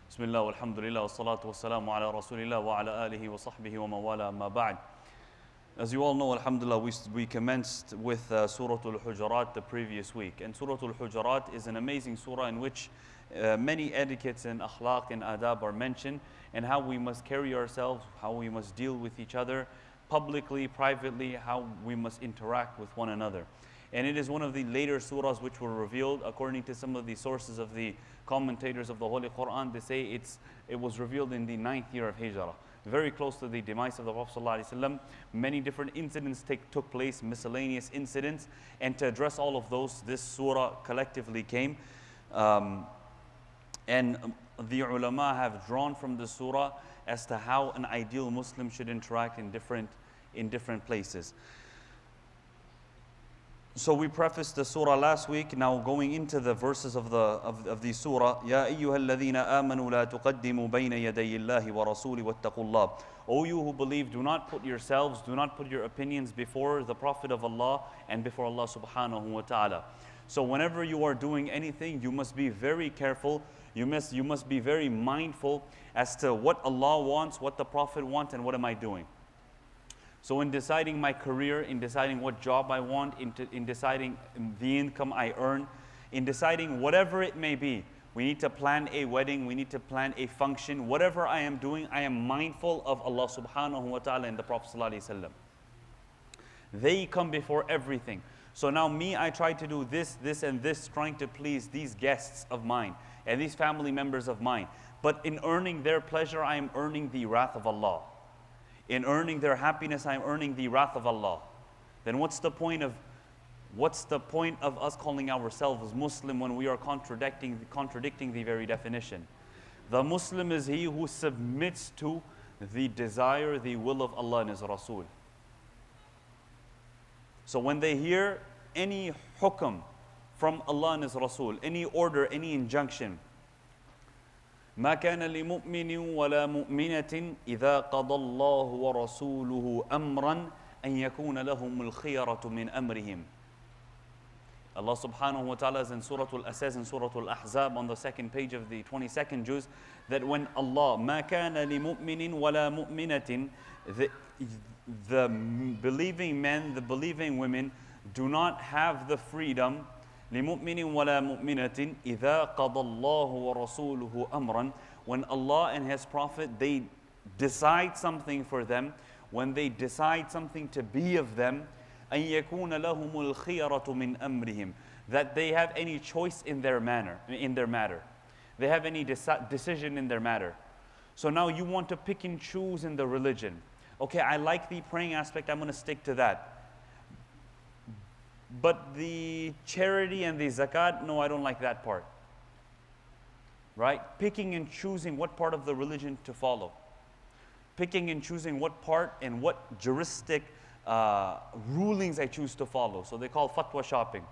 Bismillah, walhamdulillah, wassalatu wassalamu ala rasulillah wa ala alihi wa sahbihi wa mawala amma ba'd. As you all know, alhamdulillah, we commenced with Surah Hujuraat the previous week. And Surah Hujuraat is an amazing surah in which many etiquettes and akhlaq and adab are mentioned, and how we must carry ourselves, how we must deal with each other, publicly, privately, how we must interact with one another. And it is one of the later surahs which were revealed. According to some of the sources of the commentators of the Holy Quran, they say it was revealed in the 9th year of Hijrah, very close to the demise of the Prophet ﷺ. Many different incidents took place, miscellaneous incidents, and to address all of those, this surah collectively came. And the ulama have drawn from the surah as to how an ideal Muslim should interact in different places. So we prefaced the surah last week. Now going into the verses of the surah. Ya ayyuhalladhina amanu la tuqaddimu bayna yaday Allahi wa rasuli wattaqullah. O you who believe, do not put yourselves, do not put your opinions before the Prophet of Allah and before Allah subhanahu wa ta'ala. So whenever you are doing anything, you must be very careful. You must be very mindful as to what Allah wants, what the Prophet wants, and what am I doing. So in deciding my career, in deciding what job I want, in deciding the income I earn, in deciding whatever it may be, we need to plan a wedding, we need to plan a function. Whatever I am doing, I am mindful of Allah subhanahu wa ta'ala and the Prophet sallallahu alaihi wasallam. They come before everything. So now I try to do this, and this, trying to please these guests of mine and these family members of mine. But in earning their pleasure, I am earning the wrath of Allah. In earning their happiness, I am earning the wrath of Allah. Then what's the point of us calling ourselves Muslim when we are contradicting the very definition? The Muslim is he who submits to the desire, the will of Allah and His Rasul. So when they hear any hukm from Allah and His Rasul, any order, any injunction, ما كان لمؤمن ولا مؤمنة إذا قضى الله ورسوله أمرا أن يكون لهم الخيرة من أمرهم. Allah subhanahu wa ta'ala says in Surah Al-Ahzab on the second page of the 22nd juz, that when Allah, ما كان لمؤمن ولا مؤمنة, the believing men, the believing women do not have the freedom, لِمُؤْمِنٍ وَلَا مُؤْمِنَةٍ إِذَا قَضَى اللَّهُ وَرَسُولُهُ أَمْرًا. When Allah and His Prophet, they decide something for them, when they decide something to be of them, أَن يَكُونَ لَهُمُ الْخِيَرَةُ مِنْ أَمْرِهِمْ, that they have any choice in their matter. They have any decision in their matter. So now you want to pick and choose in the religion. Okay, I like the praying aspect, I'm going to stick to that. But the charity and the zakat, no, I don't like that part. Right? Picking and choosing what part of the religion to follow. Picking and choosing what part and what juristic rulings I choose to follow. So they call fatwa shopping.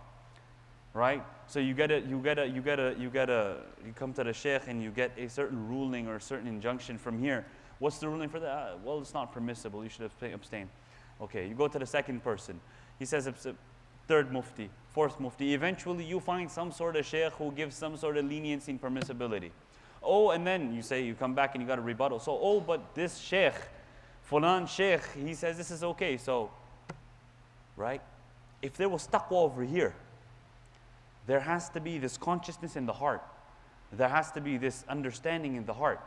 Right? So you come to the sheikh and you get a certain ruling or a certain injunction from here. What's the ruling for that? Well, it's not permissible. You should abstain. Okay, you go to the second person. He says, third mufti, fourth mufti. Eventually you find some sort of sheikh who gives some sort of leniency in permissibility. Oh, and then you come back and you got a rebuttal. So, but this sheikh, fulan sheikh, he says this is okay. So, right? If there was taqwa over here, there has to be this consciousness in the heart. There has to be this understanding in the heart.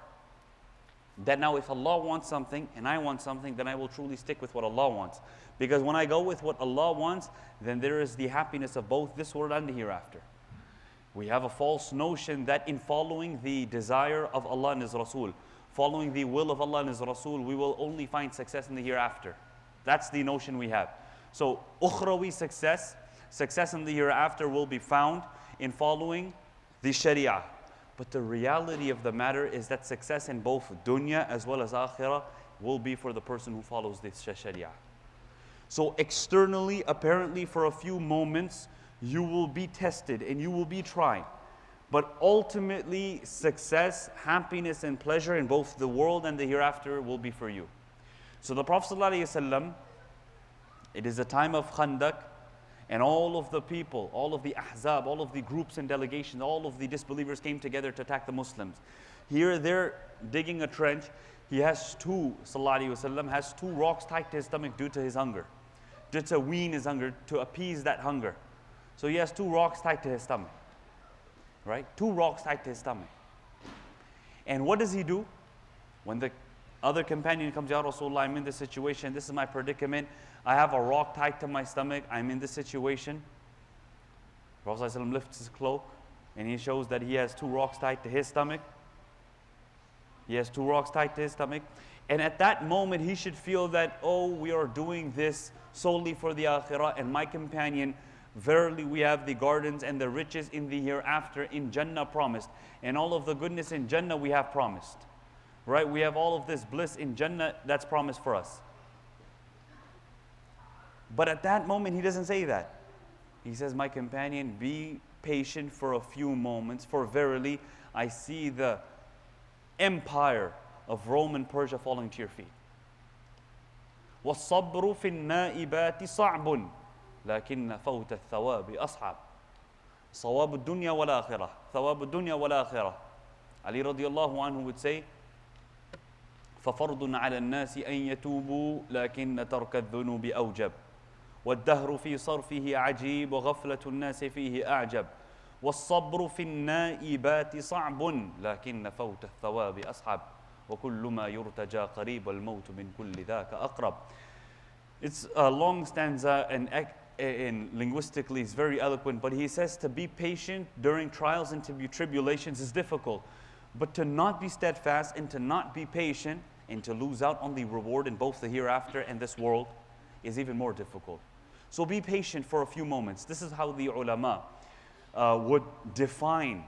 That now if Allah wants something and I want something, then I will truly stick with what Allah wants. Because when I go with what Allah wants, then there is the happiness of both this world and the hereafter. We have a false notion that in following the desire of Allah and His Rasul, following the will of Allah and His Rasul, we will only find success in the hereafter. That's the notion we have. So ukhrawi success in the hereafter will be found in following the Sharia. But the reality of the matter is that success in both dunya as well as akhirah will be for the person who follows this Sharia. So externally, apparently for a few moments, you will be tested and you will be tried. But ultimately, success, happiness and pleasure in both the world and the hereafter will be for you. So the Prophet ﷺ, it is a time of Khandaq, and all of the people, all of the ahzab, all of the groups and delegations, all of the disbelievers came together to attack the Muslims. Here they're digging a trench. He has sallallahu alaihi wasallam, has two rocks tied to his stomach due to his hunger. Just to wean his hunger, to appease that hunger. So he has two rocks tied to his stomach. Right? Two rocks tied to his stomach. And what does he do? When the other companion comes, Ya Rasulullah, I'm in this situation, this is my predicament. I have a rock tied to my stomach, I'm in this situation. Prophet ﷺ lifts his cloak and he shows that he has two rocks tied to his stomach. He has two rocks tied to his stomach. And at that moment, he should feel that, oh, we are doing this solely for the akhirah, and my companion, verily we have the gardens and the riches in the hereafter in Jannah promised. And all of the goodness in Jannah we have promised. Right? We have all of this bliss in Jannah that's promised for us. But at that moment, he doesn't say that. He says, my companion, be patient for a few moments, for verily I see the empire of Roman Persia falling to your feet. وَالصَّبْرُ فِي النَّائِبَاتِ صَعْبٌ لكن فوت الثواب أصعب. ثواب الدنيا والآخرة. ثواب الدنيا والآخرة. Ali radiallahu anhu would say, فَفَرْضٌ عَلَى النَّاسِ أَن يَتُوبُوا لكن ترك الذنوب أوجب. والدهر في صرفه عجيب وغفلة الناس فيه أعجب. والصبر في النائبات صعب لكن فوت الثواب أصعب. وكل ما يرتجى قريب والموت من كل ذاك أقرب. It's a long stanza and linguistically it's very eloquent, but he says to be patient during trials and tribulations is difficult. But to not be steadfast and to not be patient and to lose out on the reward in both the hereafter and this world is even more difficult. So be patient for a few moments. This is how the ulama would define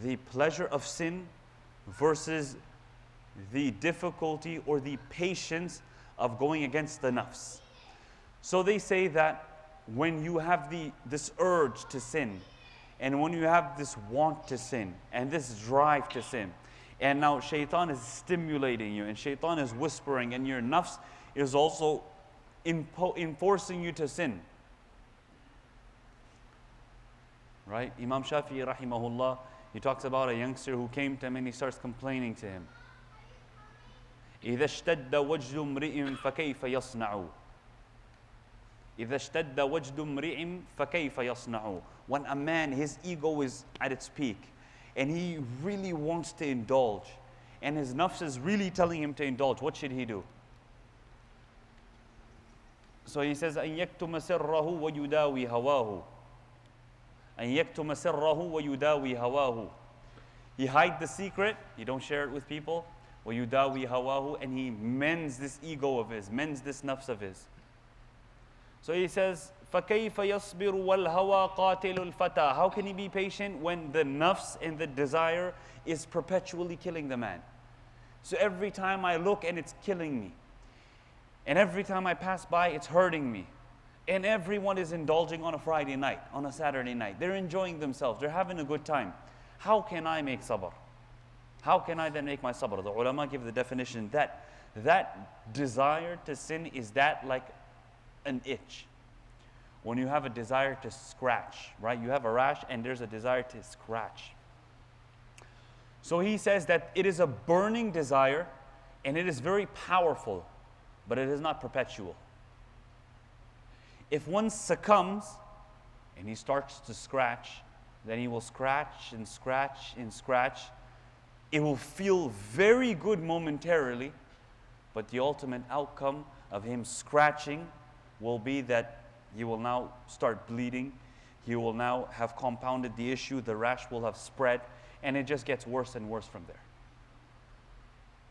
the pleasure of sin versus the difficulty or the patience of going against the nafs. So they say that when you have this urge to sin, and when you have this want to sin, and this drive to sin, and now shaitan is stimulating you, and shaitan is whispering, and your nafs is also enforcing you to sin. Right? Imam Shafi'i rahimahullah, he talks about a youngster who came to him and he starts complaining to him. إذا اشتد وجد امرئ فكيف يصنع. إذا اشتد وجد امرئ فكيف يصنع. When a man, his ego is at its peak, and he really wants to indulge, and his nafs is really telling him to indulge, what should he do? So he says, أن يكتم سره ويداوي هواه. أن يكتم سره ويداوي هواه. He hides the secret, he don't share it with people. ويداوي هواه, and he mends this ego of his, mends this nafs of his. So he says, فَكَيْفَ يَصْبِرُ وَالْهَوَى قَاتِلُ الْفَتَى. How can he be patient when the nafs and the desire is perpetually killing the man? So every time I look and it's killing me. And every time I pass by, it's hurting me. And everyone is indulging on a Friday night, on a Saturday night. They're enjoying themselves. They're having a good time. How can I make sabr? How can I then make my sabr? The ulama give the definition that desire to sin is that like an itch. When you have a desire to scratch, right? You have a rash and there's a desire to scratch. So he says that it is a burning desire and it is very powerful, but it is not perpetual. If one succumbs and he starts to scratch, then he will scratch and scratch and scratch. It will feel very good momentarily, but the ultimate outcome of him scratching will be that he will now start bleeding. He will now have compounded the issue. The rash will have spread, and it just gets worse and worse from there.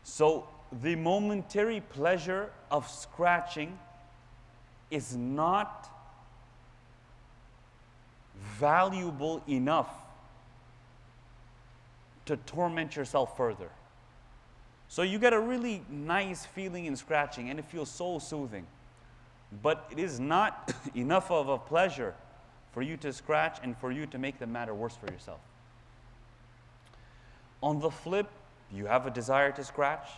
So the momentary pleasure of scratching is not valuable enough to torment yourself further. So you get a really nice feeling in scratching and it feels so soothing. But it is not enough of a pleasure for you to scratch and for you to make the matter worse for yourself. On the flip, you have a desire to scratch,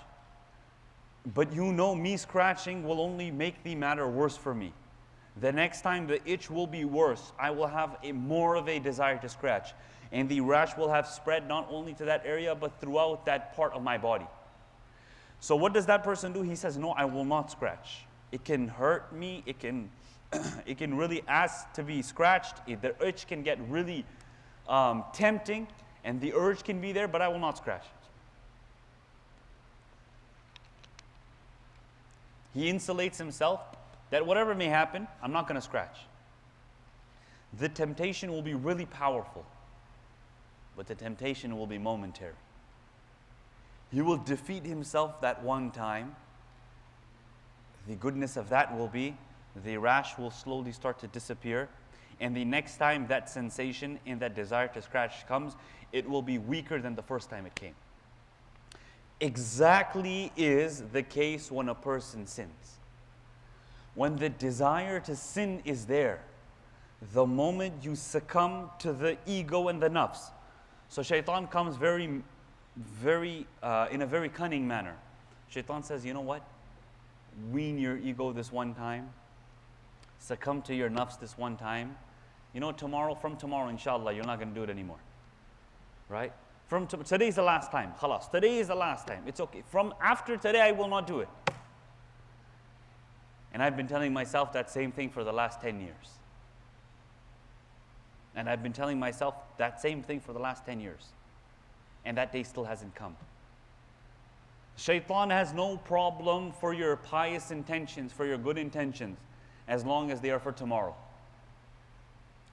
but you know me scratching will only make the matter worse for me. The next time the itch will be worse, I will have more of a desire to scratch. And the rash will have spread not only to that area, but throughout that part of my body. So what does that person do? He says, no, I will not scratch. It can hurt me. It can really ask to be scratched. The itch can get really tempting, and the urge can be there, but I will not scratch. He insulates himself that whatever may happen, I'm not going to scratch. The temptation will be really powerful, but the temptation will be momentary. He will defeat himself that one time. The goodness of that will be the rash will slowly start to disappear. And the next time that sensation and that desire to scratch comes, it will be weaker than the first time it came. Exactly is the case when a person sins. When the desire to sin is there, the moment you succumb to the ego and the nafs. So shaitan comes in a very cunning manner. Shaitan says, you know what? Wean your ego this one time. Succumb to your nafs this one time. You know, from tomorrow, inshallah, you're not going to do it anymore. Right? Today's the last time. Khalas. Today is the last time. It's okay. From after today, I will not do it. And I've been telling myself that same thing for the last 10 years. And I've been telling myself that same thing for the last 10 years. And that day still hasn't come. Shaitan has no problem for your pious intentions, for your good intentions, as long as they are for tomorrow.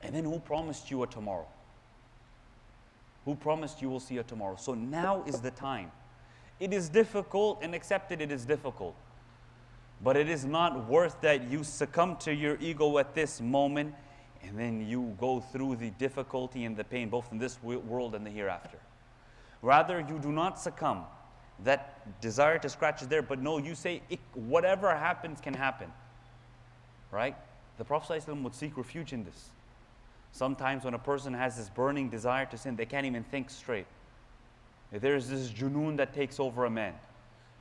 And then who promised you a tomorrow? Who promised you will see a tomorrow? So now is the time. It is difficult, and accept it is difficult. But it is not worth that you succumb to your ego at this moment, and then you go through the difficulty and the pain, both in this world and the hereafter. Rather, you do not succumb. That desire to scratch is there, but no, you say, whatever happens can happen. Right? The Prophet ﷺ would seek refuge in this. Sometimes when a person has this burning desire to sin, they can't even think straight. There's this junoon that takes over a man.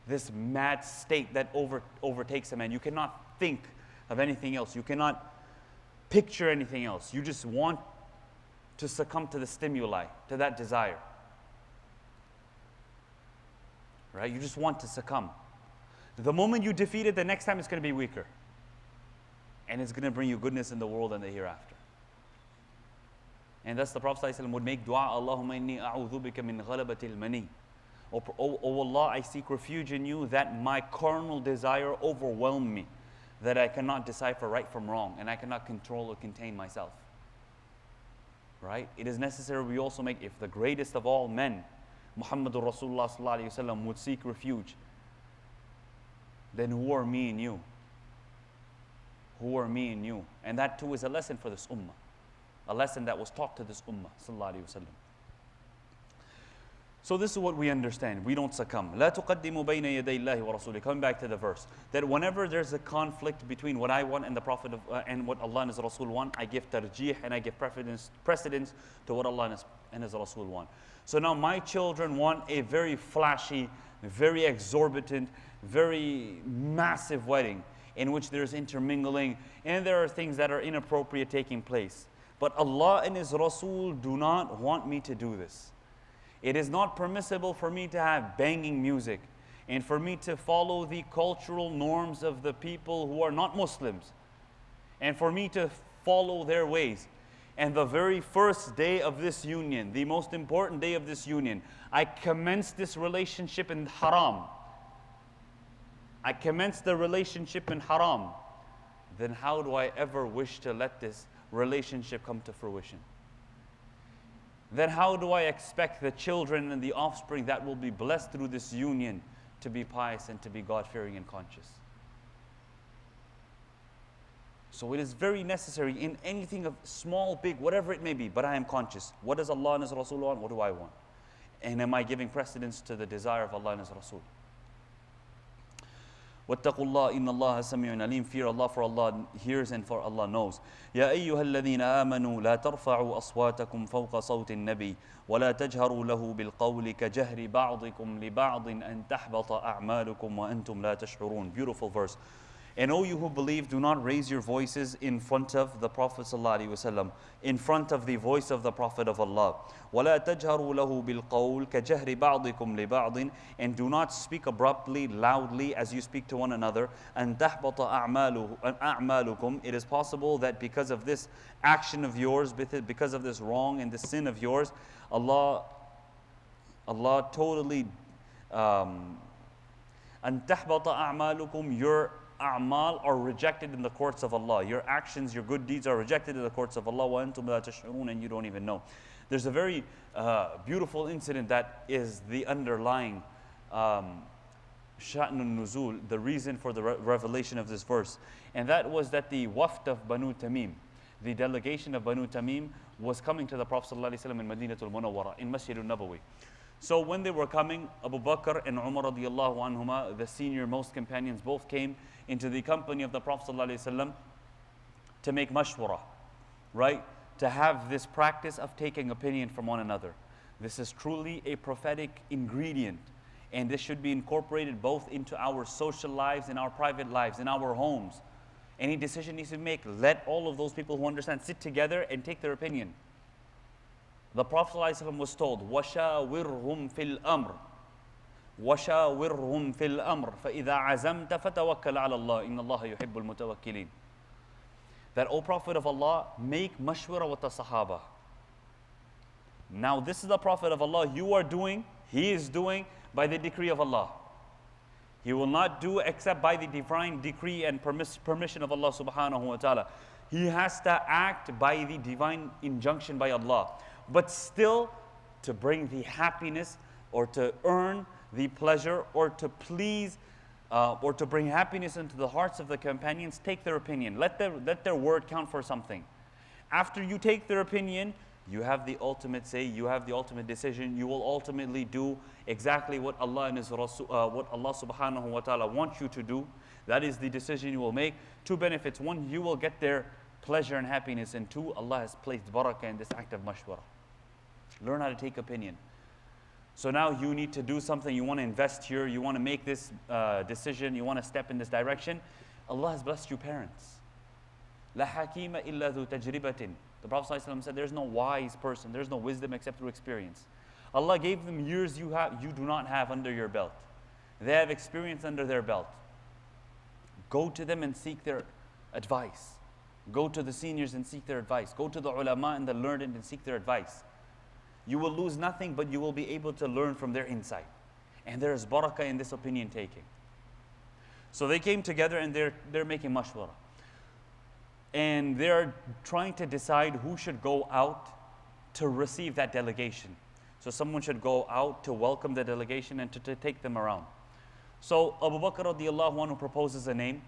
This mad state that overtakes a man. You cannot think of anything else. You cannot picture anything else. You just want to succumb to the stimuli, to that desire. Right? You just want to succumb. The moment you defeat it, the next time it's going to be weaker. And it's going to bring you goodness in the world and the hereafter. And thus the Prophet ﷺ would make dua, Allahumma inni a'udhu bika min ghalabatil mani. O Allah, I seek refuge in you that my carnal desire overwhelm me, that I cannot decipher right from wrong, and I cannot control or contain myself. Right? It is necessary we also make, if the greatest of all men, Muhammadur Rasulullah sallallahu alayhi wa sallam, would seek refuge, then who are me and you? Who are me and you? And that too is a lesson for this ummah. A lesson that was taught to this ummah, sallallahu alayhi wa sallam. So this is what we understand. We don't succumb. لا تقدموا بين يدي الله ورسوله. Coming back to the verse, that whenever there's a conflict between what I want and the Prophet and what Allah and His Rasul want, I give tarjih and I give precedence to what Allah and His Rasul want. So now my children want a very flashy, very exorbitant, very massive wedding in which there's intermingling and there are things that are inappropriate taking place. But Allah and His Rasul do not want me to do this. It is not permissible for me to have banging music and for me to follow the cultural norms of the people who are not Muslims and for me to follow their ways. And the very first day of this union, the most important day of this union, I commenced this relationship in haram. I commenced the relationship in haram. Then how do I ever wish to let this relationship come to fruition? Then how do I expect the children and the offspring that will be blessed through this union to be pious and to be God-fearing and conscious? So it is very necessary in anything of small, big, whatever it may be, but I am conscious. What does Allah and His Rasul want? What do I want? And am I giving precedence to the desire of Allah and His Rasul? وَاتَّقُوا اللَّهَ إِنَّ اللَّهَ سَمِيعٌ عَلِيمٌ. Fear Allah, for Allah hears and for Allah knows. يَا أَيُّهَا الَّذِينَ آمَنُوا لَا تَرْفَعُوا أَصْوَاتَكُمْ فَوْقَ صَوْتِ النَّبِيِّ وَلَا تَجْهَرُوا لَهُ بِالْقَوْلِ كَجَهْرِ بَعْضِكُمْ لِبَعْضٍ أَن تَحْبَطَ أَعْمَالُكُمْ وَأَنْتُمْ لَا تَشْعُرُونَ. Beautiful verse. And O you who believe, do not raise your voices in front of the Prophet ﷺ, in front of the voice of the Prophet of Allah. وَلَا تَجْهَرُوا لَهُ بِالْقَوْلِ كَجَهْرِ بَعْضِكُمْ لِبَعْضٍ. And do not speak abruptly, loudly, as you speak to one another. أَن تَحْبَطَ أَعْمَالُكُمْ. It is possible that because of this action of yours, because of this wrong and this sin of yours, Allah totally أَن تَحْبَطَ أَعْمَالُكُمْ, your a'mal are rejected in the courts of Allah. Your actions, your good deeds are rejected in the courts of Allah. وَأَنْتُمْ لَا تَشْعُرُونَ. And you don't even know. There's a very beautiful incident that is the underlying sha'nun nuzul, the reason for the revelation of this verse. And that was that the wafd of Banu Tamim, the delegation of Banu Tamim, was coming to the Prophet ﷺ in Madinatul Munawwara, in Masjid al-Nabawi. So when they were coming, Abu Bakr and Umar radiallahu anhuma, the senior most companions, both came into the company of the Prophet ﷺ to make mashwara, right? To have this practice of taking opinion from one another. This is truly a prophetic ingredient, and this should be incorporated both into our social lives, in our private lives, in our homes. Any decision needs to make, let all of those people who understand sit together and take their opinion. The Prophet ﷺ was told, وَشَاوِرْهُمْ فِي الْأَمْرِ وَشَاوِرْهُمْ فِي الْأَمْرِ فَإِذَا عَزَمْتَ فَتَوَكَّلْ عَلَى اللَّهِ إِنَّ اللَّهَ يُحِبُّ الْمُتَوَكِّلِينَ. That, O Prophet of Allah, make mashwara with the Sahaba. Now this is the Prophet of Allah. You are doing, he is doing by the decree of Allah. He will not do except by the divine decree and permission of Allah subhanahu wa ta'ala. He has to act by the divine injunction by Allah. But still, to bring the happiness or to earn the pleasure or to please or to bring happiness into the hearts of the companions, take their opinion. Let their word count for something. After you take their opinion, you have the ultimate say, you have the ultimate decision. You will ultimately do exactly what Allah and His Rasul, what Allah subhanahu wa ta'ala wants you to do. That is the decision you will make. Two benefits. One, you will get their pleasure and happiness. And two, Allah has placed barakah in this act of mashwara. Learn how to take opinion. So now you need to do something. You want to invest here. You want to make this decision. You want to step in this direction. Allah has blessed you parents. La hakima illa dhu tajribatin. The Prophet ﷺ said, there's no wise person, there's no wisdom except through experience. Allah gave them years you do not have under your belt. They have experience under their belt. Go to them and seek their advice. Go to the seniors and seek their advice. Go to the ulama and the learned and seek their advice. You will lose nothing, but you will be able to learn from their insight. And there is barakah in this opinion taking. So they came together and they're making mashwara. And they're trying to decide who should go out to receive that delegation. So someone should go out to welcome the delegation and to take them around. So Abu Bakr radiallahu anhu proposes a name.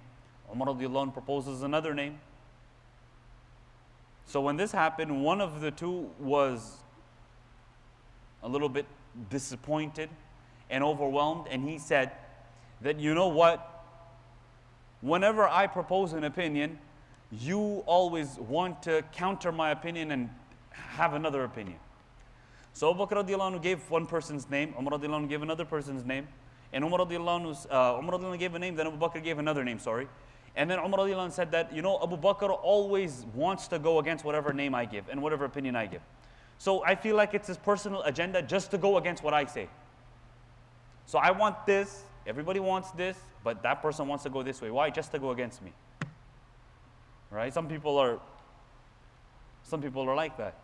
Umar radiallahu anhu proposes another name. So when this happened, one of the two was a little bit disappointed and overwhelmed, and he said that, you know what? Whenever I propose an opinion, you always want to counter my opinion and have another opinion. So Abu Bakr radiallahu anhu gave one person's name, Umar radiallahu anhu gave another person's name, and Umar radiallahu anhu gave a name, then Abu Bakr gave another name, sorry. And then Umar radiallahu anhu said that, you know, Abu Bakr always wants to go against whatever name I give and whatever opinion I give. So I feel like it's his personal agenda just to go against what I say. So I want this, everybody wants this, but that person wants to go this way. Why? Just to go against me. Right? Some people are like that.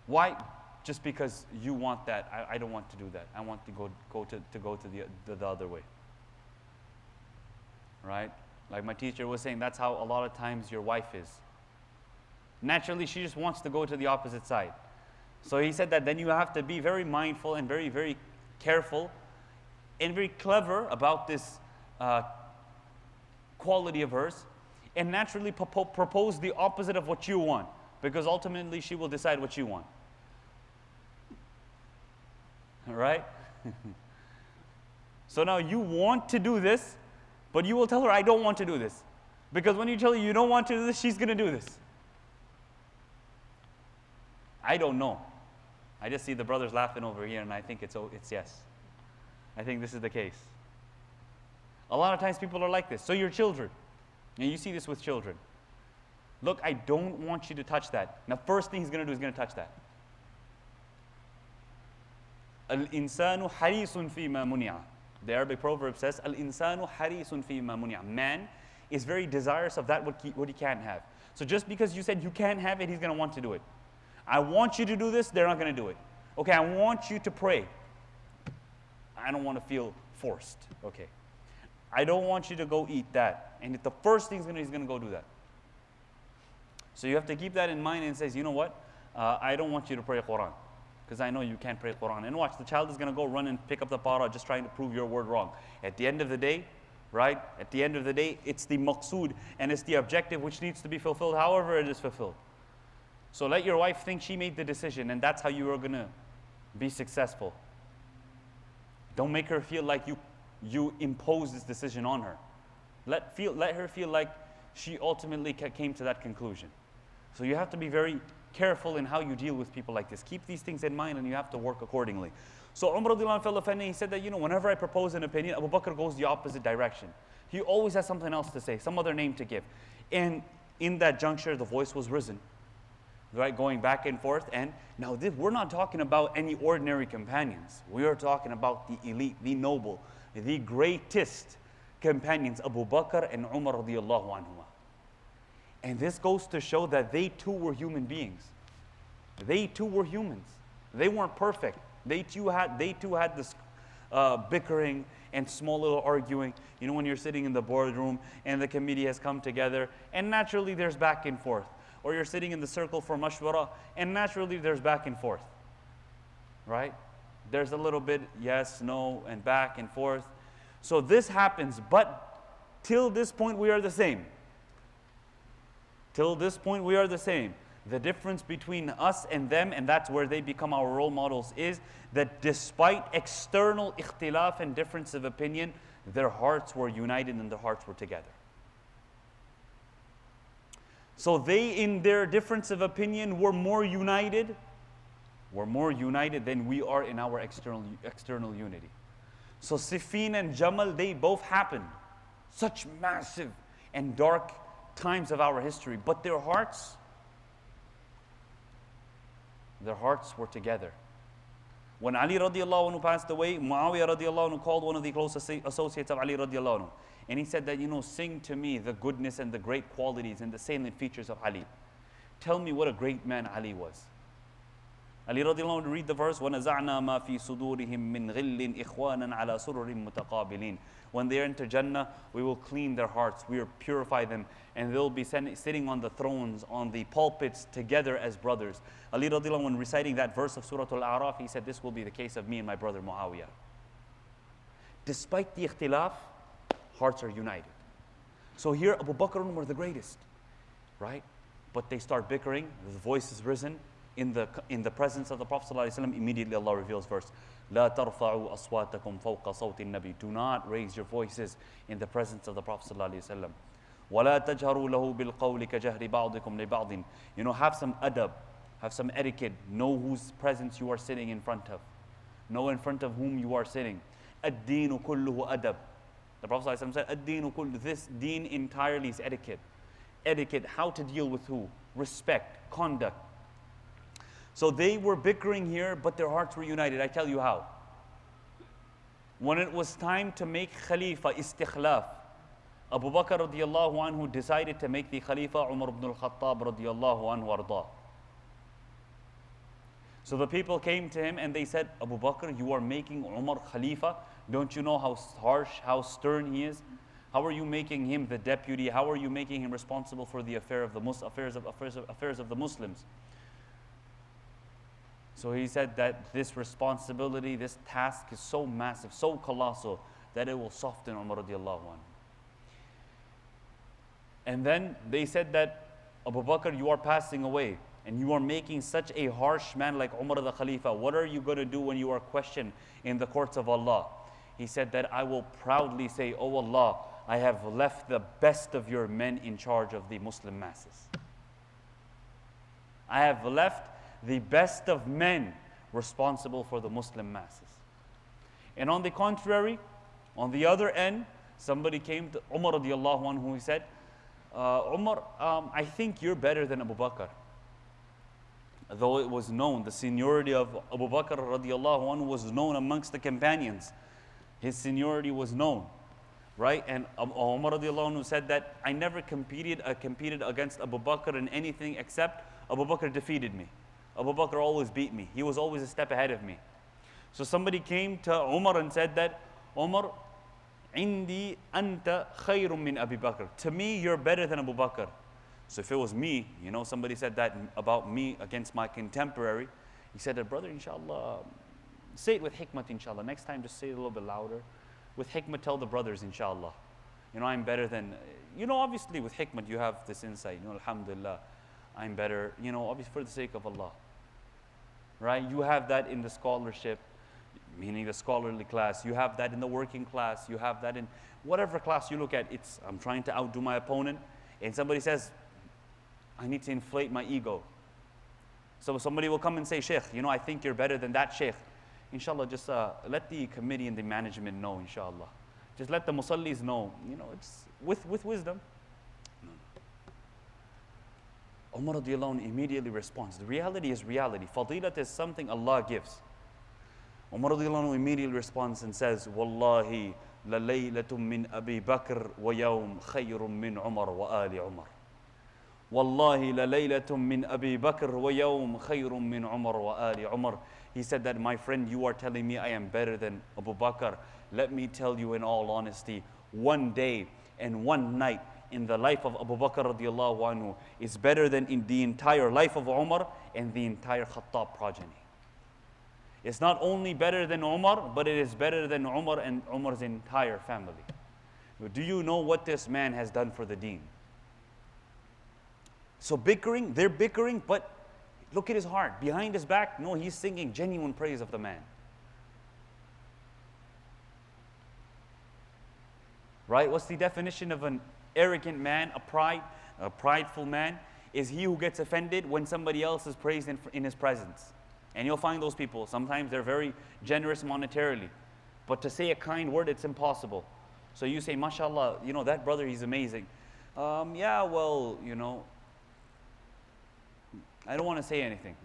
Why? Just because you want that. I don't want to do that. I want to go to the other way. Right? Like my teacher was saying, that's how a lot of times your wife is. Naturally, she just wants to go to the opposite side. So he said that then you have to be very mindful and very, very careful and very clever about this quality of hers, and naturally propose the opposite of what you want, because ultimately she will decide what you want. All right? So now you want to do this, but you will tell her, I don't want to do this. Because when you tell her you don't want to do this, she's going to do this. I don't know. I just see the brothers laughing over here, and I think it's yes. I think this is the case. A lot of times people are like this. So your children, and you see this with children. Look, I don't want you to touch that. Now, first thing he's going to do is going to touch that. Al-insanu harisun fima muni'a. The Arabic proverb says, Al-insanu harisun fima muni'a. Man is very desirous of that what he can't have. So just because you said you can't have it, he's going to want to do it. I want you to do this, they're not going to do it. Okay, I want you to pray. I don't want to feel forced. Okay. I don't want you to go eat that. And the first thing he's going to go do that. So you have to keep that in mind and says, you know what? I don't want you to pray Quran. Because I know you can't pray Quran. And watch, the child is going to go run and pick up the para just trying to prove your word wrong. At the end of the day, right? At the end of the day, it's the maqsood and it's the objective which needs to be fulfilled however it is fulfilled. So let your wife think she made the decision and that's how you are going to be successful. Don't make her feel like you impose this decision on her. Let her feel like she ultimately came to that conclusion. So you have to be very careful in how you deal with people like this. Keep these things in mind and you have to work accordingly. So Umar radiallahu anhu fell offended. He said that, whenever I propose an opinion, Abu Bakr goes the opposite direction. He always has something else to say, some other name to give. And in that juncture, the voice was risen, right, going back and forth. And now we're not talking about any ordinary companions. We are talking about the elite, the noble, the greatest companions, Abu Bakr and Umar radiallahu anhuma. And this goes to show that they too were human beings. They too were humans. They weren't perfect. They too had this bickering and small little arguing. When you're sitting in the boardroom and the committee has come together, and naturally there's back and forth. Or you're sitting in the circle for mashwara, and naturally there's back and forth. Right? There's a little bit yes, no, and back and forth. So this happens, but till this point we are the same. Till this point we are the same. The difference between us and them, and that's where they become our role models, is that despite external ikhtilaf and difference of opinion, their hearts were united and their hearts were together. So they, in their difference of opinion, were more united than we are in our external unity. So Siffin and Jamal, they both happened. Such massive and dark times of our history, but their hearts were together. When Ali radiallahu anhu passed away, Muawiyah radiallahu anhu called one of the close associates of Ali radiallahu anhu, and he said that, sing to me the goodness and the great qualities and the salient features of Ali. Tell me what a great man Ali was. Ali radiallahu anhu, read the verse, وَنَزَعْنَا مَا فِي صُدُورِهِم مِّن غِلٍّ إِخْوَانًا عَلَى سُرُرٍ مُتَقَابِلِينَ. When they enter Jannah, we will clean their hearts, we will purify them, and they'll be sitting on the thrones, on the pulpits, together as brothers. Ali radiallahu anhu, when reciting that verse of Surah Al-A'raf, he said, this will be the case of me and my brother Muawiyah. Despite the ikhtilaf, hearts are united. So here, Abu Bakr and Umar were the greatest, right? But they start bickering, the voice is risen. In the presence of the Prophet ﷺ, immediately Allah reveals verse, لا ترفعوا أصواتكم فوق صوت النبي. Do not raise your voices in the presence of the Prophet ﷺ. ولا تجهروا له بالقول كجهر بعضكم لبعض. Have some adab, have some etiquette. Know whose presence you are sitting in front of. Know in front of whom you are sitting. الدين كله adab. The Prophet ﷺ said, الدين كله. This deen entirely is etiquette. Etiquette, how to deal with who? Respect, conduct. So they were bickering here, but their hearts were united. I tell you how. When it was time to make Khalifa, istikhlaf, Abu Bakr radiallahu anhu decided to make the Khalifa Umar ibn al-Khattab radiallahu anhu arda. So the people came to him and they said, Abu Bakr, you are making Umar Khalifa. Don't you know how harsh, how stern he is? How are you making him the deputy? How are you making him responsible for the affairs of the Muslims? So he said that this responsibility, this task is so massive, so colossal, that it will soften Umar radiallahu anhu. And then they said that, Abu Bakr, you are passing away, and you are making such a harsh man like Umar the Khalifa. What are you going to do when you are questioned in the courts of Allah? He said that I will proudly say, Oh Allah, I have left the best of your men in charge of the Muslim masses. I have left the best of men responsible for the Muslim masses. And on the contrary, on the other end, Somebody came to Umar radiallahu anhu, he said, Umar, I think you're better than Abu Bakr. Though it was known, the seniority of Abu Bakr radiallahu anhu was known amongst the companions. His seniority was known, right? And Umar radiallahu anhu said that I never competed against Abu Bakr in anything except Abu Bakr defeated me. Abu Bakr always beat me. He was always a step ahead of me. So somebody came to Umar and said that, Umar, Indi anta khayrun min Abi Bakr. To me, you're better than Abu Bakr. So if it was me, somebody said that about me against my contemporary, he said that, brother, inshallah, say it with hikmat, inshallah. Next time, just say it a little bit louder. With hikmat, tell the brothers, inshallah. I'm better than, obviously with hikmat, you have this insight. Alhamdulillah, I'm better, obviously for the sake of Allah. Right? You have that in the scholarship, meaning the scholarly class. You have that in the working class. You have that in whatever class you look at. I'm trying to outdo my opponent. And somebody says, I need to inflate my ego. So somebody will come and say, Sheikh, I think you're better than that Sheikh. Inshallah, just let the committee and the management know, inshallah. Just let the musallis know, it's with wisdom. Umar radiallahu anhu immediately responds. The reality is reality. Fadilat is something Allah gives. Umar radiallahu anhu immediately responds and says, Wallahi, la laylatum min Abi Bakr wa yawm khayrun min Umar wa ali Umar. Wallahi, la laylatum min Abi Bakr wa yawm khayrun min Umar wa ali Umar. He said that, my friend, you are telling me I am better than Abu Bakr. Let me tell you in all honesty, one day and one night in the life of Abu Bakr radiallahu anhu is better than in the entire life of Umar and the entire Khattab progeny. It's not only better than Umar, but it is better than Umar and Umar's entire family. Do you know what this man has done for the deen? So they're bickering, but look at his heart. Behind his back, no, he's singing genuine praise of the man. Right? What's the definition of an arrogant man, a prideful man? Is he who gets offended when somebody else is praised in his presence. And you'll find those people, sometimes they're very generous monetarily, but to say a kind word, it's impossible. So you say, mashallah, that brother, he's amazing. Yeah, well, I don't want to say anything.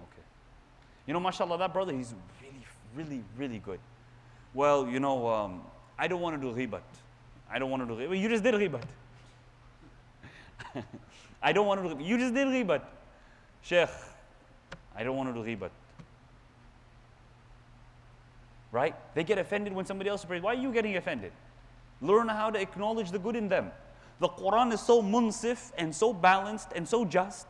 Okay. Mashallah, that brother, he's really, really, really good. Well, I don't want to do ghibat. I don't want to do ghibat. Well, you just did ghibat. I don't want to do ghibat. You just did ghibat. Sheikh, I don't want to do ghibat. Right? They get offended when somebody else prays. Why are you getting offended? Learn how to acknowledge the good in them. The Quran is so munsif and so balanced and so just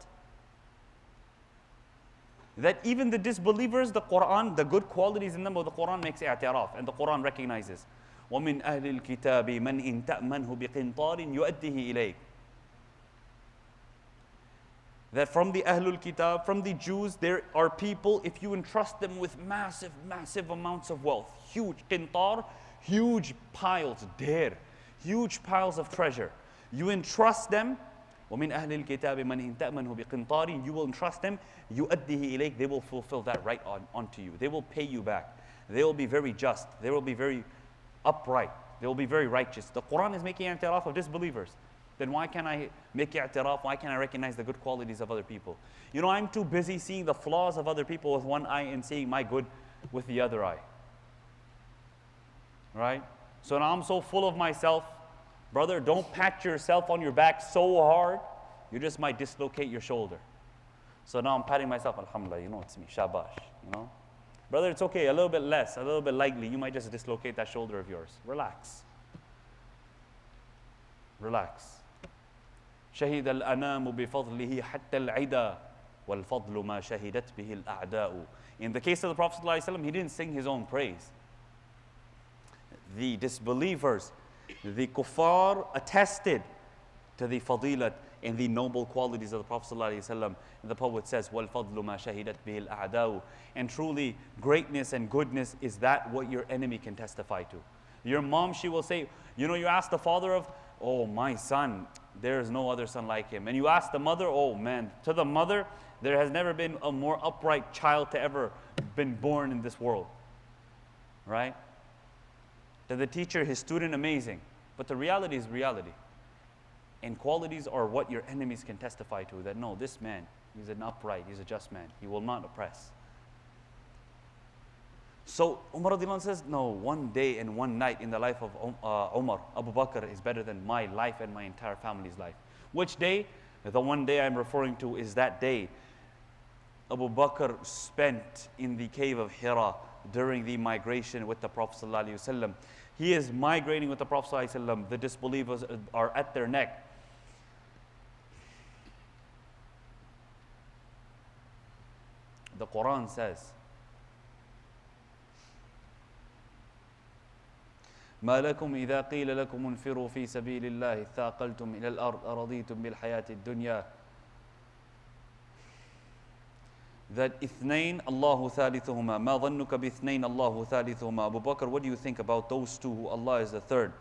that even the disbelievers, the Quran, the good qualities in them of the Quran makes i'tiraf, and the Quran recognizes. وَمِنْ أَهْلِ الْكِتَابِ مَنْ إِنْ تَأْمَنْهُ بِقِنْطَارٍ يُؤَدِّهِ إِلَيْكَ. That from the Ahlul Kitab, from the Jews, there are people, if you entrust them with massive, massive amounts of wealth, huge qintar, huge piles, huge piles of treasure. You entrust them, وَمِنْ أَهْلِ الْكِتَابِ مَنْ إِنْ تَأْمَنْهُ بِقِنْطَارٍ. You will entrust them, يُؤَدِّهِ إِلَيْكَ. They will fulfill that right onto you. They will pay you back. They will be very just. They will be very upright. They will be very righteous. The Quran is making i'tiraf of disbelievers. Then why can't I make i'tiraf? Why can't I recognize the good qualities of other people? I'm too busy seeing the flaws of other people with one eye and seeing my good with the other eye. Right? So now I'm so full of myself. Brother, don't pat yourself on your back so hard, you just might dislocate your shoulder. So now I'm patting myself, alhamdulillah, it's me, shabash, Brother, it's okay, a little bit less, a little bit lightly, you might just dislocate that shoulder of yours. Relax. Relax. شهد الأنام بفضله حتى العدا والفضل ما شهدت به الأعداء. In the case of the Prophet ﷺ, he didn't sing his own praise. The disbelievers, the kuffar attested to the fadilat and the noble qualities of the Prophet ﷺ. And the poet says, وَالْفَضْلُ مَا شَهِدَتْ بِهِ الْأَعْدَاءُ. And truly, greatness and goodness is that what your enemy can testify to. Your mom, she will say, you ask the father of, oh, my son, there is no other son like him. And you ask the mother, oh man, to the mother, there has never been a more upright child to ever been born in this world. Right? To the teacher, his student, amazing. But the reality is reality. And qualities are what your enemies can testify to, that no, this man, he's an upright, he's a just man. He will not oppress. So Umar radiallahu anh says, no, one day and one night in the life of Umar, Abu Bakr is better than my life and my entire family's life. Which day? The one day I'm referring to is that day Abu Bakr spent in the cave of Hira during the migration with the Prophet ﷺ. He is migrating with the Prophet ﷺ. The disbelievers are at their neck. The Quran says, ما لكم إذا قيل لكم انفروا في سبيل الله ثاقلتم إلى الأرض أرضيتم بالحياة الدنيا that اثنين الله ثالثهما ما ظنك باثنين الله ثالثهما. Abu Bakr, what do you think about those two who Allah is the third?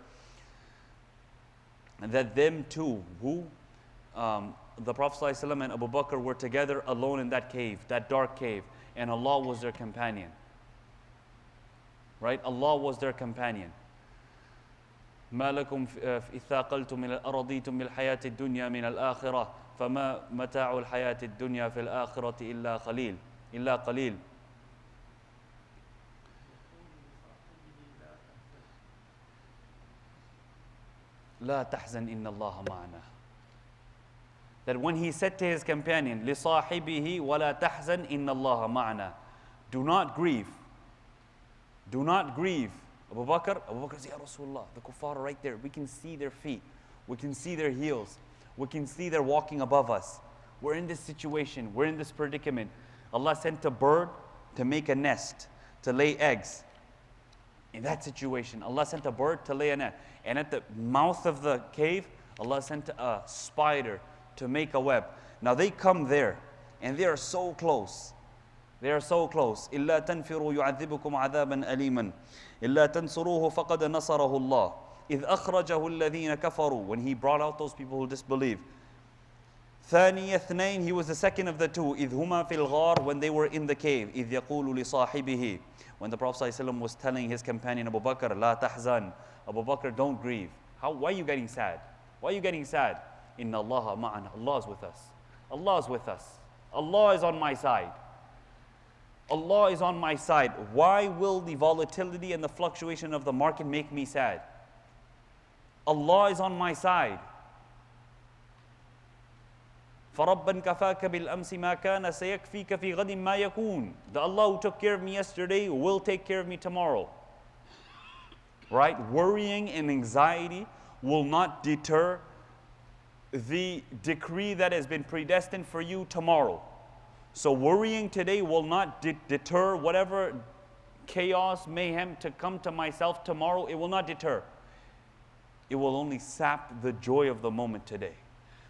And that them two who the Prophet ﷺ and Abu Bakr were together alone in that cave, that dark cave, and Allah was their companion. Right? Allah was their companion. ما لكم إذ ثاقلتم إلى أرضيتم بالحياة الدنيا من الآخرة فما متاع الحياة الدنيا في الآخرة إلا قليل. لا تحزن إن الله معنا. That when he said to his companion, لصاحبه ولا تحزن إن الله معنا. Do not grieve. Do not grieve. Abu Bakr says, Ya Rasulullah, the kuffar are right there. We can see their feet. We can see their heels. We can see they're walking above us. We're in this situation. We're in this predicament. Allah sent a bird to make a nest, to lay eggs. In that situation, Allah sent a bird to lay a net. And at the mouth of the cave, Allah sent a spider to make a web. Now they come there, and they are so close. They are so close. إِلَّا تَنْفِرُوا يُعَذِّبُكُمْ عَذَابًا أَلِيمًا إِلَّا تَنْصُرُوهُ فَقَدْ نَصَرَهُ اللَّهُ إِذْ أَخْرَجَهُ الَّذِينَ كَفَرُوا. When he brought out those people who disbelieve. ثَانِيَ اثْنَيْنِ, he was the second of the two. إِذْ هُمَا فِي الْغَارِ, when they were in the cave. إِذْ يَقُولُ لِصَاحِبِهِ, when the Prophet ﷺ was telling his companion Abu Bakr, لَا تَحْزَنْ, Abu Bakr, don't grieve. Why are you getting sad? Why are you getting sad? إِنَّ اللَّهَ مَعَنَا, Allah is with us. Allah is with us. Allah is on my side. Allah is on my side. Why will the volatility and the fluctuation of the market make me sad? Allah is on my side. فَرَبًّا كَفَاكَ بِالْأَمْسِ مَا كَانَ سَيَكْفِيكَ فِي غَدٍ مَا يَكُونَ. The Allah who took care of me yesterday will take care of me tomorrow. Right? Worrying and anxiety will not deter the decree that has been predestined for you tomorrow. So worrying today will not deter whatever chaos, mayhem to come to myself tomorrow. It will not deter. It will only sap the joy of the moment today.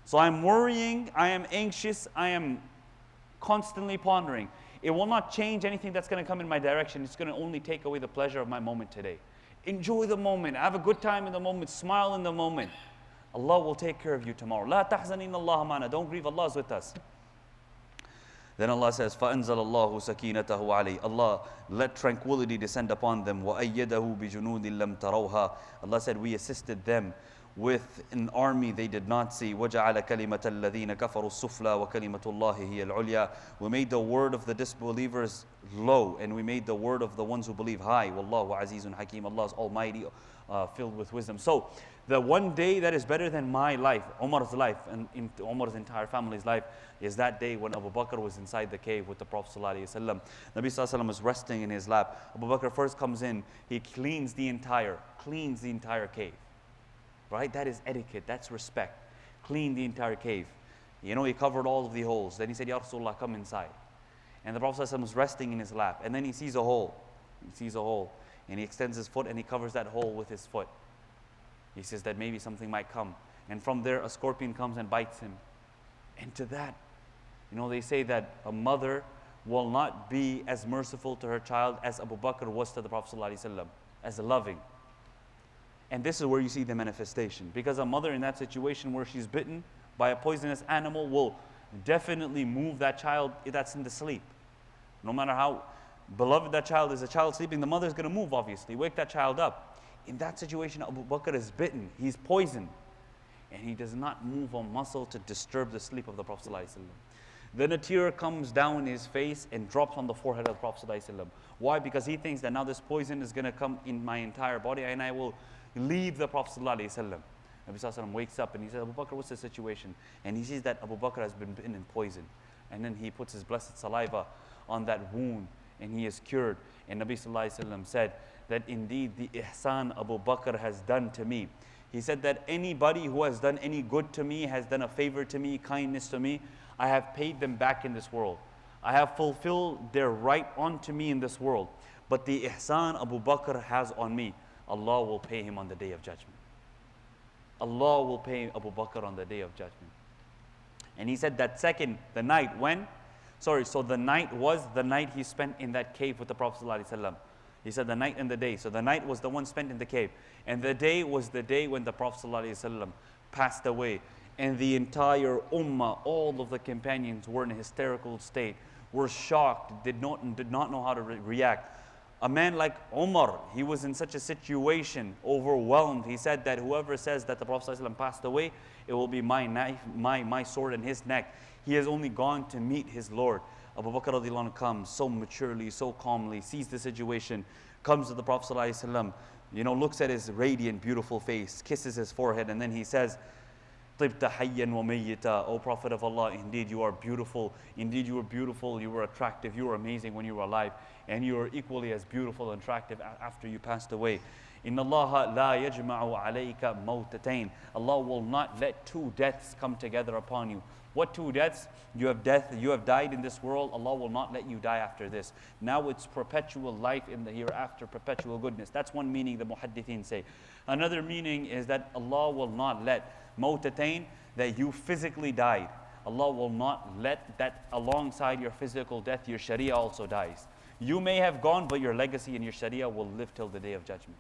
So I'm worrying, I am anxious, I am constantly pondering. It will not change anything that's going to come in my direction. It's going to only take away the pleasure of my moment today. Enjoy the moment. Have a good time in the moment. Smile in the moment. Allah will take care of you tomorrow. لا تحزن إن الله معنا. Don't grieve, Allah is with us. Then Allah says, فَأَنزَلَ اللَّهُ سَكِينَتَهُ عَلَيْهِ. Allah let tranquility descend upon them. وَأَيَّدَهُ بِجُنُودٍ لَمْ تَرَوْهَا. Allah said, we assisted them with an army they did not see. وَجَعَلَ كَلِمَةَ الَّذِينَ كَفَرُوا السُّفْلَى وَكَلِمَةُ اللَّهِ هِيَ الْعُلْيَا. We made the word of the disbelievers low, and we made the word of the ones who believe high. وَاللَّهُ عَزِيزٌ حَكِيمٌ. Allah is almighty, filled with wisdom. So, the one day that is better than my life, Umar's life, and in Umar's entire family's life, is that day when Abu Bakr was inside the cave with the Prophet ﷺ. Nabi ﷺ was resting in his lap. Abu Bakr first comes in, he cleans the entire cave. Right? That is etiquette, that's respect. Clean the entire cave. You know, he covered all of the holes. Then he said, Ya Rasulullah, come inside. And the Prophet ﷺ was resting in his lap. And then he sees a hole. And he extends his foot and he covers that hole with his foot. He says that maybe something might come. And from there, a scorpion comes and bites him. And to that, you know, they say that a mother will not be as merciful to her child as Abu Bakr was to the Prophet ﷺ, as loving. And this is where you see the manifestation. Because a mother in that situation where she's bitten by a poisonous animal will definitely move that child that's in the sleep. No matter how beloved that child is, a child sleeping, the mother is going to move, obviously, wake that child up. In that situation, Abu Bakr is bitten, he's poisoned, and he does not move a muscle to disturb the sleep of the Prophet ﷺ. Then a tear comes down his face and drops on the forehead of the Prophet ﷺ. Why? Because he thinks that now this poison is going to come in my entire body and I will leave the Prophet ﷺ. Nabi ﷺ wakes up and he says, Abu Bakr, what's the situation? And he sees that Abu Bakr has been bitten and poisoned. And then he puts his blessed saliva on that wound and he is cured. And Nabi ﷺ said that indeed the ihsan Abu Bakr has done to me. He said that anybody who has done any good to me, has done a favor to me, kindness to me, I have paid them back in this world. I have fulfilled their right onto me in this world. But the ihsan Abu Bakr has on me, Allah will pay him on the day of judgment. Allah will pay Abu Bakr on the day of judgment. And he said that second, the night when? So the night was the night he spent in that cave with the Prophet ﷺ. He said the night and the day. So the night was the one spent in the cave. And the day was the day when the Prophet ﷺ passed away. And the entire ummah, all of the companions were in a hysterical state, were shocked, did not know how to react. A man like Umar, he was in such a situation, overwhelmed. He said that whoever says that the Prophet ﷺ passed away, it will be my knife, my sword in his neck. He has only gone to meet his Lord. Abu Bakr radiallahu anhu comes so maturely, so calmly, sees the situation, comes to the Prophet ﷺ, looks at his radiant, beautiful face, kisses his forehead, and then he says, طِبْتَ حَيًّا وَمَيِّتًا, O Prophet of Allah, indeed you are beautiful, indeed you were beautiful, you were attractive, you were amazing when you were alive, and you are equally as beautiful and attractive after you passed away. إِنَّ اللَّهَ لَا يَجْمَعُ عَلَيْكَ مَوْتَتَيْن. Allah will not let two deaths come together upon you. What two deaths? You have died in this world, Allah will not let you die after this. Now it's perpetual life in the hereafter, perpetual goodness. That's one meaning the muhaddithin say. Another meaning is that Allah will not let mawtatain, that you physically died. Allah will not let that alongside your physical death, your sharia also dies. You may have gone, but your legacy and your sharia will live till the day of judgment.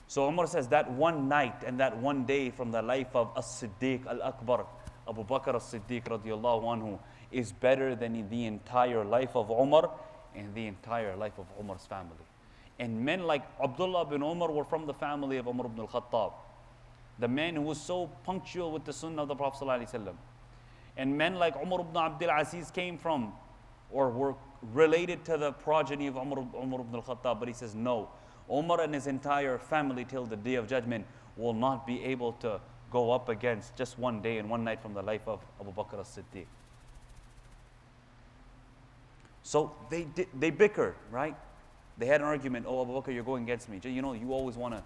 So Umar says that one night and that one day from the life of As-Siddiq Al-Akbar, Abu Bakr As-Siddiq radiallahu anhu, is better than the entire life of Umar and the entire life of Umar's family. And men like Abdullah bin Umar were from the family of Umar ibn al-Khattab, the man who was so punctual with the sunnah of the Prophet ﷺ. And men like Umar ibn Abdul Aziz came from or were related to the progeny of Umar ibn al-Khattab, but he says no, Umar and his entire family till the day of judgment will not be able to go up against just one day and one night from the life of Abu Bakr as-Siddiq. So they bickered, right? They had an argument, oh Abu Bakr, you're going against me. You always want to.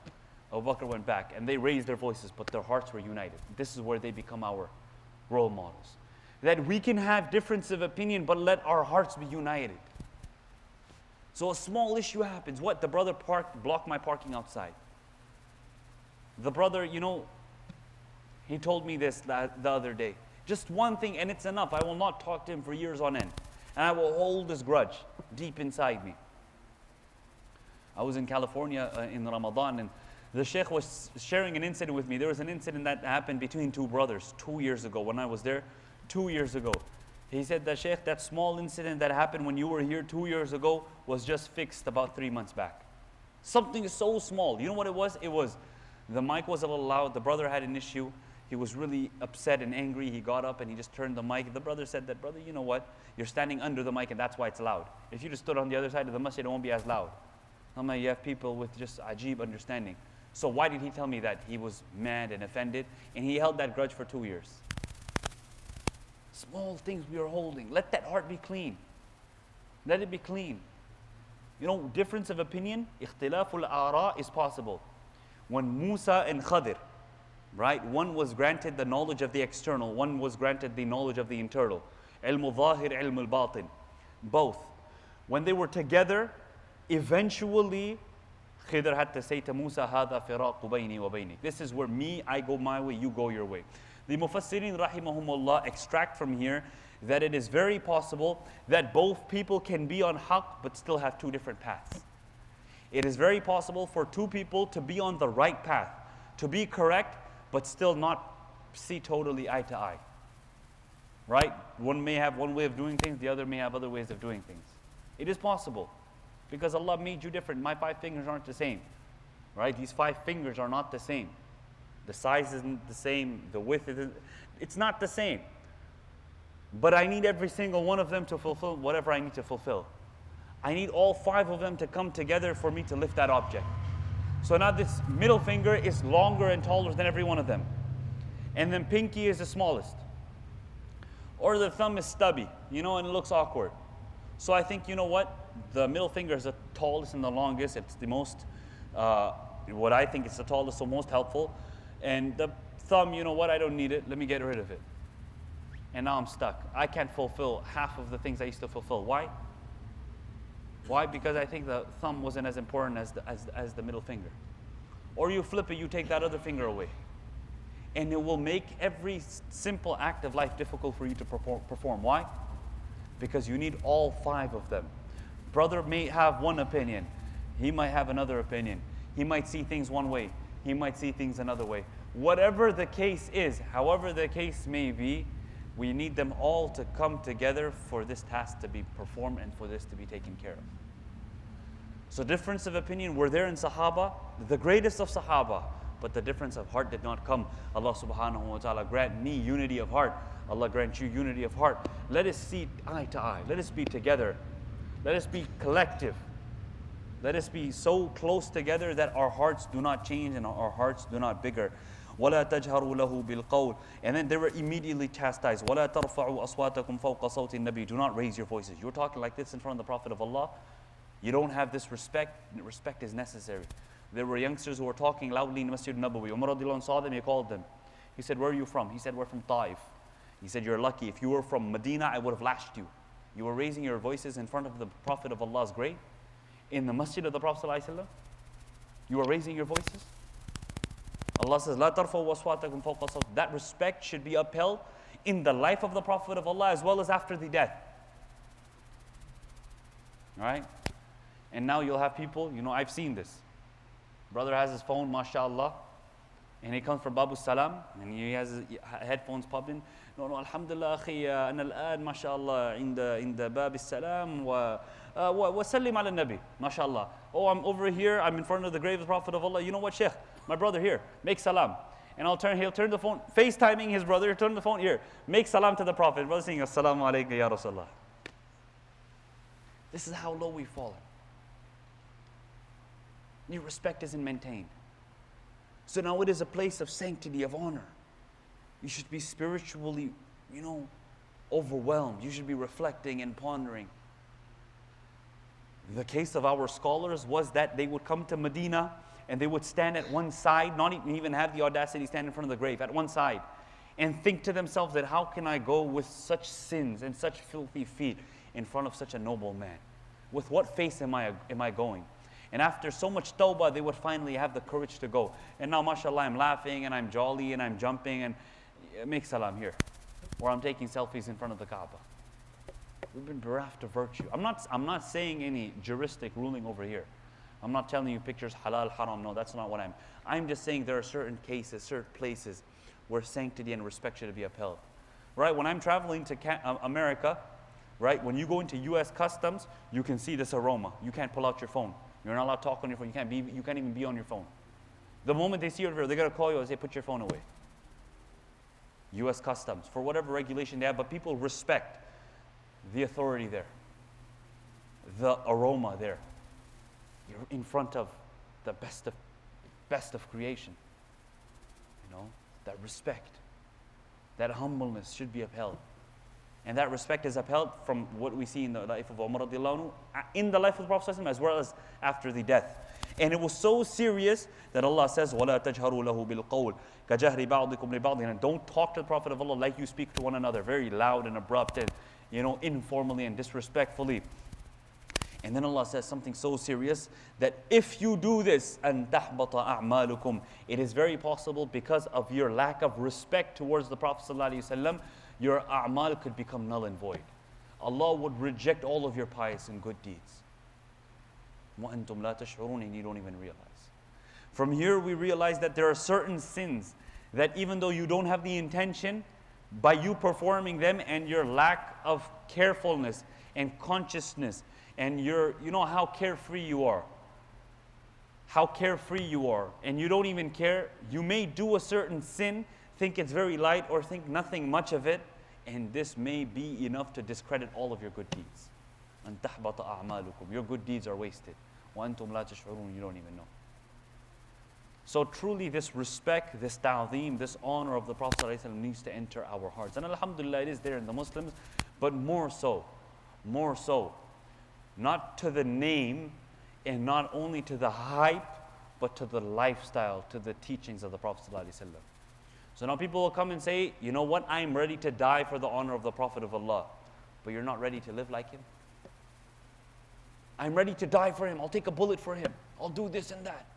Abu Bakr went back and they raised their voices, but their hearts were united. This is where they become our role models. That we can have difference of opinion, but let our hearts be united. So a small issue happens. What? The brother blocked my parking outside. The brother, he told me this the other day. Just one thing and it's enough. I will not talk to him for years on end. And I will hold this grudge deep inside me. I was in California in Ramadan and the Sheikh was sharing an incident with me. There was an incident that happened between two brothers 2 years ago when I was there 2 years ago. He said that Sheikh, that small incident that happened when you were here 2 years ago was just fixed about 3 months back. Something so small. You know what it was? It was the mic was a little loud. The brother had an issue. He was really upset and angry. He got up and he just turned the mic. The brother said that, brother, you know what? You're standing under the mic and that's why it's loud. If you just stood on the other side of the masjid, it won't be as loud. You have people with just ajib understanding. So why did he tell me that? He was mad and offended and he held that grudge for 2 years. Small things we are holding. Let that heart be clean. Let it be clean. Difference of opinion, ikhtilaful ara is possible. When Musa and Khadir, right? One was granted the knowledge of the external, one was granted the knowledge of the internal. Ilm al-zahir, ilm al-batin. Both. When they were together, eventually, Khidr had to say to Musa, هَذَا فِرَاقُ بَيْنِي وَبَيْنِكَ. This is where I go my way, you go your way. The Mufassirin rahimahumullah extract from here that it is very possible that both people can be on haqq but still have two different paths. It is very possible for two people to be on the right path, to be correct, but still not see totally eye to eye. Right? One may have one way of doing things, the other may have other ways of doing things. It is possible. Because Allah made you different. My 5 fingers aren't the same. Right? These 5 fingers are not the same. The size isn't the same. The width isn't. It's not the same. But I need every single one of them to fulfill whatever I need to fulfill. I need all 5 of them to come together for me to lift that object. So now this middle finger is longer and taller than every one of them. And then pinky is the smallest. Or the thumb is stubby, and it looks awkward. So I think, what? The middle finger is the tallest and the longest. It's the most, what I think is the tallest, so most helpful. And the thumb, I don't need it. Let me get rid of it. And now I'm stuck. I can't fulfill half of the things I used to fulfill. Why? Why? Because I think the thumb wasn't as important as the middle finger. Or you flip it, you take that other finger away. And it will make every simple act of life difficult for you to perform. Why? Because you need all 5 of them. Brother may have one opinion. He might have another opinion. He might see things one way. He might see things another way. Whatever the case is, however the case may be, we need them all to come together for this task to be performed and for this to be taken care of. So difference of opinion were there in Sahaba, the greatest of Sahaba, but the difference of heart did not come. Allah subhanahu wa ta'ala grant me unity of heart. Allah grant you unity of heart. Let us see eye to eye. Let us be together. Let us be collective. Let us be so close together that our hearts do not change and our hearts do not bigger. وَلَا تَجْهَرُوا لَهُ بِالْقَوْلِ. And then they were immediately chastised. وَلَا تَرْفَعُوا أَصْوَاتَكُمْ فَوْقَ صَوْتِ النَّبِيِّ. Do not raise your voices. You're talking like this in front of the Prophet of Allah. You don't have this respect. Respect is necessary. There were youngsters who were talking loudly in Masjid Nabawi. Umar radiallahu anh saw them, he called them. He said, where are you from? He said, we're from Taif. He said, you're lucky. If you were from Medina, I would have lashed you. You were raising your voices in front of the Prophet of Allah's grave. In the Masjid of the Prophet ﷺ, you were raising your voices. Allah says, لا ترفعوا أصواتكم فوق صوت. That respect should be upheld in the life of the Prophet of Allah as well as after the death. Right? And now you'll have people, I've seen this. Brother has his phone, mashallah, and he comes from Babu Salam, and he has his headphones popping. No, alhamdulillah, akhi, أنا الآن ما شاء الله عند باب السلام وسلم على النبي, mashallah. Oh, I'm over here, I'm in front of the grave of the Prophet of Allah. You know what, Sheikh? My brother here, make salam. And he'll turn the phone, FaceTiming his brother, he'll turn the phone here, make salam to the Prophet. Brother saying, Assalamu alaikum ya Rasulullah. This is how low we've fallen. Your respect isn't maintained. So now it is a place of sanctity, of honor. You should be spiritually, overwhelmed. You should be reflecting and pondering. The case of our scholars was that they would come to Medina and they would stand at one side, not even have the audacity to stand in front of the grave, at one side, and think to themselves that how can I go with such sins and such filthy feet in front of such a noble man? With what face am I going? And after so much tawbah, they would finally have the courage to go. And now, mashallah, I'm laughing and I'm jolly and I'm jumping and make salam here. Or I'm taking selfies in front of the Kaaba. We've been bereft of virtue. I'm not saying any juristic ruling over here. I'm not telling you pictures halal, haram. No, that's not what I'm just saying there are certain cases, certain places where sanctity and respect should be upheld. Right? When I'm traveling to America, right? When you go into U.S. Customs, you can see this aroma. You can't pull out your phone. You're not allowed to talk on your phone. You can't even be on your phone. The moment they see you, they're going to call you and say, put your phone away. U.S. Customs, for whatever regulation they have, but people respect the authority there, the aroma there. You're in front of the best of creation. That respect, that humbleness should be upheld. And that respect is upheld from what we see in the life of Umar radiallahu anhu, in the life of the Prophet as well as after the death. And it was so serious that Allah says, وَلَا تَجْهَرُوا لَهُ بِالْقَوْلِ كَجَهْرِ بَعْضِكُمْ لِبَعْضٍ. And don't talk to the Prophet of Allah like you speak to one another, very loud and abrupt and informally and disrespectfully. And then Allah says something so serious that if you do this, أَن تَحْبَطَ أَعْمَالُكُمْ, it is very possible because of your lack of respect towards the Prophet ﷺ, your a'mal could become null and void. Allah would reject all of your pious and good deeds. وَأَنْتُمْ لَا تَشْعُرُونَ, and you don't even realize. From here we realize that there are certain sins that even though you don't have the intention, by you performing them and your lack of carefulness and consciousness and how carefree you are, how carefree you are, and you don't even care. You may do a certain sin, think it's very light, or think nothing much of it, and this may be enough to discredit all of your good deeds. أَن تَحْبَطَ أَعْمَالُكُمْ. Your good deeds are wasted. وَأَنْتُمْ لَا تَشْعُرُونَ. You don't even know. So truly this respect, this ta'zeem, this honor of the Prophet ﷺ needs to enter our hearts. And alhamdulillah, it is there in the Muslims, but more so, not to the name and not only to the hype, but to the lifestyle, to the teachings of the Prophet ﷺ. So now people will come and say, you know what, I'm ready to die for the honor of the Prophet of Allah, but you're not ready to live like him. I'm ready to die for him, I'll take a bullet for him, I'll do this and that.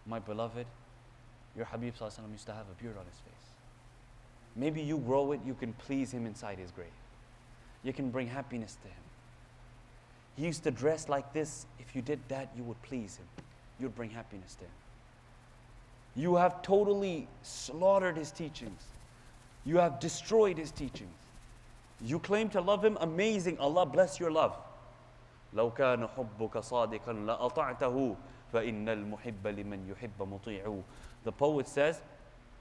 My beloved, your Habib ﷺ used to have a beard on his face. Maybe you grow it, you can please him inside his grave. You can bring happiness to him. He used to dress like this. If you did that, you would please him. You would bring happiness to him. You have totally slaughtered his teachings. You have destroyed his teachings. You claim to love him, amazing. Allah bless your love. لو كان حبك صادقا لأطعته فإن المحب لمن يحب مطيع. The poet says,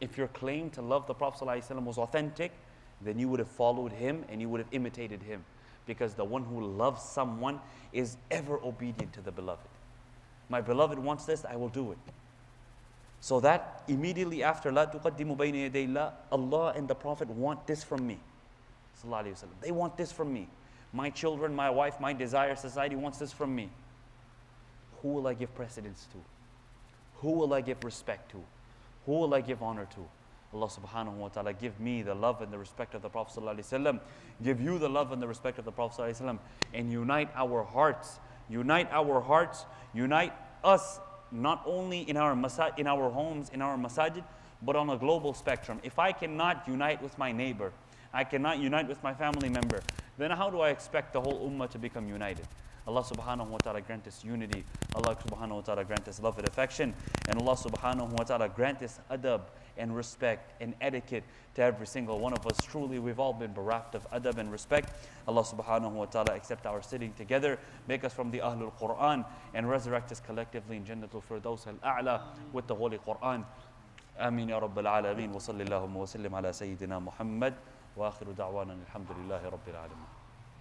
if your claim to love the Prophet ﷺ was authentic, then you would have followed him and you would have imitated him. Because the one who loves someone is ever obedient to the beloved. My beloved wants this, I will do it. So that immediately after, لا تقدموا بين يدي الله, Allah and the Prophet want this from me. They want this from me. My children, my wife, my desire, society wants this from me. Who will I give precedence to? Who will I give respect to? Who will I give honor to? Allah subhanahu wa ta'ala give me the love and the respect of the Prophet sallallahu alaihi wasallam. Give you the love and the respect of the Prophet sallallahu alaihi wasallam. And unite our hearts. Unite our hearts. Unite us not only in our homes, in our masajid, but on a global spectrum. If I cannot unite with my neighbor, I cannot unite with my family member, then how do I expect the whole ummah to become united? Allah subhanahu wa ta'ala grant us unity. Allah subhanahu wa ta'ala grant us love and affection. And Allah subhanahu wa ta'ala grant us adab and respect and etiquette to every single one of us. Truly, we've all been bereft of adab and respect. Allah subhanahu wa ta'ala accept our sitting together, make us from the Ahlul Quran, and resurrect us collectively in Jannatul Firdaus al-A'la with the Holy Quran. Ameen ya Rabbil Alameen. Wa sallallahu wa sallim ala Sayyidina Muhammad. Wa akhiru da'wana alhamdulillahi Rabbil Alameen.